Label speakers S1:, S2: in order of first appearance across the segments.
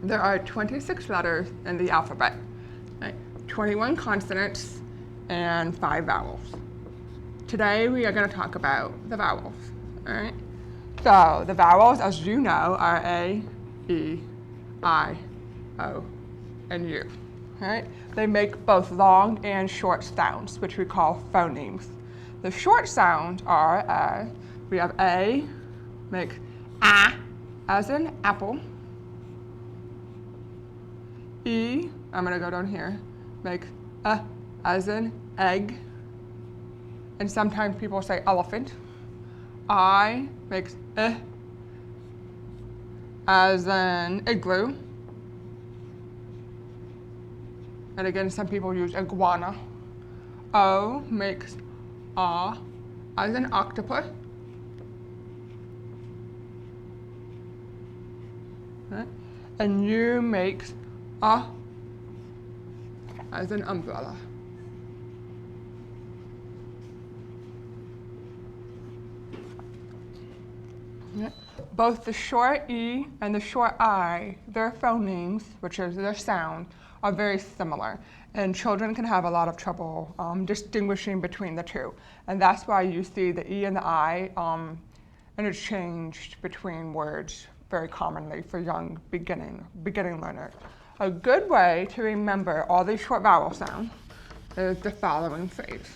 S1: There are 26 letters in the alphabet, right? 21 consonants and 5 vowels. Today we are going to talk about the vowels, all right? So the vowels, as you know, are A, E, I, O, and U, all right? They make both long and short sounds, which we call phonemes. The short sounds are, we have A, make A, as in apple. E, I'm going to go down here, make as in egg. And sometimes people say elephant. I makes as in igloo. And again, some people use iguana. O makes as in octopus. Right? And U makes as an umbrella. Yeah. Both the short E and the short I, their phonemes, which is their sound, are very similar. And children can have a lot of trouble distinguishing between the two. And that's why you see the E and the I interchanged between words very commonly for young beginning learners. A good way to remember all these short vowel sounds is the following phrase.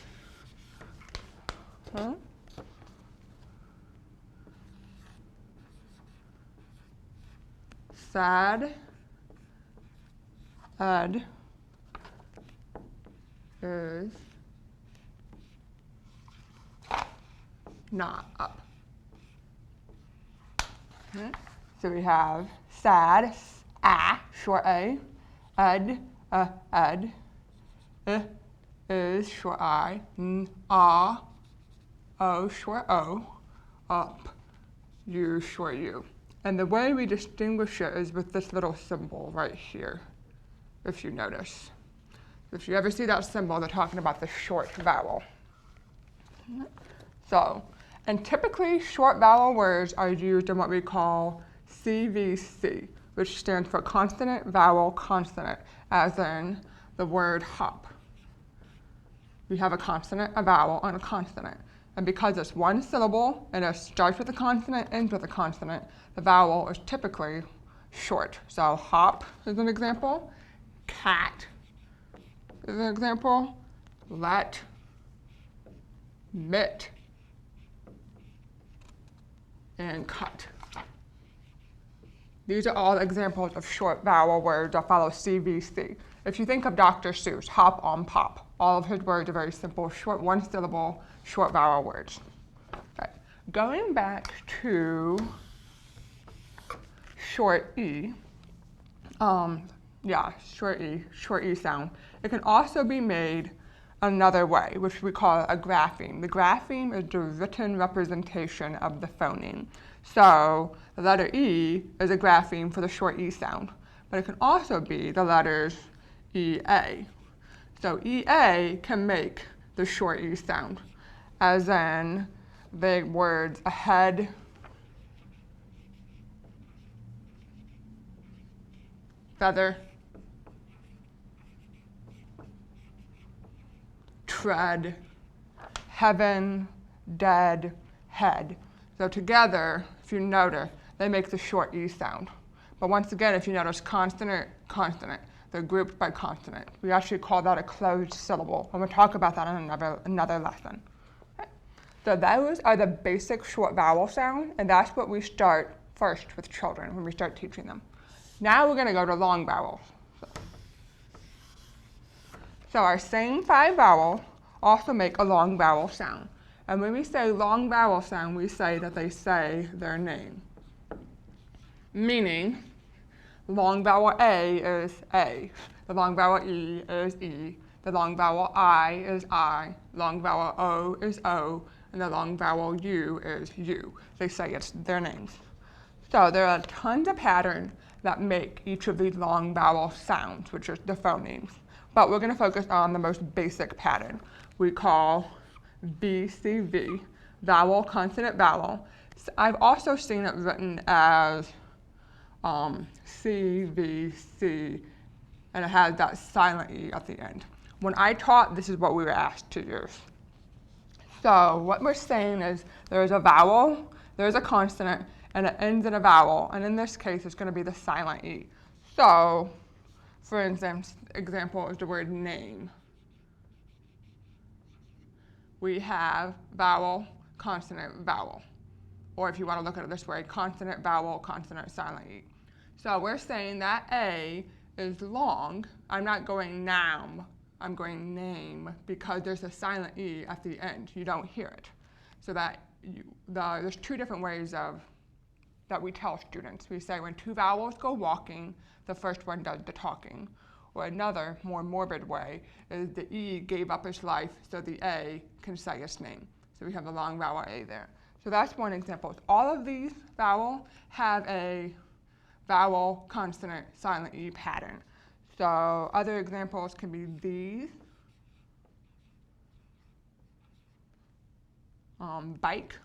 S1: Sad, ed, is not up. Okay. So we have sad, short A, ed, ed, is short I, o, short O, up, U, short U. And the way we distinguish it is with this little symbol right here, if you notice. If you ever see that symbol, they're talking about the short vowel. So, and typically short vowel words are used in what we call CVC, which stands for consonant, vowel, consonant, as in the word hop. We have a consonant, a vowel, and a consonant. And because it's one syllable and it starts with a consonant, ends with a consonant, the vowel is typically short. So hop is an example, cat is an example, let, mit, and cut. These are all examples of short vowel words that follow CVC. If you think of Dr. Seuss, hop on pop, all of his words are very simple, short, one syllable, short vowel words. Okay. Going back to short E, short E sound. It can also be made another way, which we call a grapheme. The grapheme is the written representation of the phoneme. So the letter E is a grapheme for the short E sound, but it can also be the letters EA. So EA can make the short E sound, as in the words ahead, feather, tread, heaven, dead, head. So together, if you notice, they make the short E sound. But once again, if you notice consonant, consonant, they're grouped by consonant. We actually call that a closed syllable, and we'll talk about that in another lesson. Okay. So those are the basic short vowel sounds, and that's what we start first with children when we start teaching them. Now we're going to go to long vowels. So our same 5 vowels also make a long vowel sound. And when we say long vowel sound, we say that they say their name. Meaning, long vowel A is A, the long vowel E is E, the long vowel I is I, long vowel O is O, and the long vowel U is U. They say it's their names. So there are tons of patterns that make each of these long vowel sounds, which are the phonemes. But we're going to focus on the most basic pattern we call VCV, vowel, consonant, vowel. So I've also seen it written as CVC, and it has that silent E at the end. When I taught, this is what we were asked to use. So what we're saying is there's a vowel, there's a consonant, and it ends in a vowel, and in this case, it's going to be the silent E. So, for instance, example is the word name. We have vowel, consonant, vowel. Or if you want to look at it this way, consonant, vowel, consonant, silent E. So we're saying that A is long. I'm not going nam, I'm going name, because there's a silent E at the end. You don't hear it. So that there's two different ways that we tell students. We say when two vowels go walking, the first one does the talking. Or another, more morbid way, is the E gave up its life so the A can say its name. So we have the long vowel A there. So that's one example. All of these vowels have a vowel, consonant, silent E pattern. So other examples can be these, bike,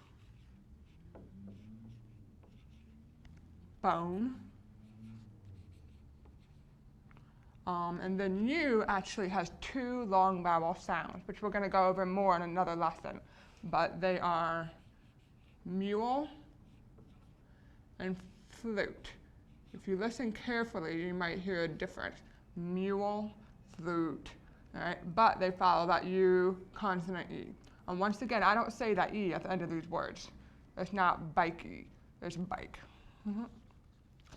S1: bone, and then U actually has two long vowel sounds, which we're going to go over more in another lesson, but they are mule and flute. If you listen carefully, you might hear a difference. Mule, flute, all right? But they follow that U consonant E. And once again, I don't say that E at the end of these words. It's not bikey, it's bike.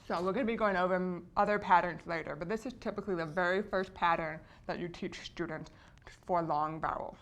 S1: So we're going to be going over other patterns later, but this is typically the very first pattern that you teach students for long vowels.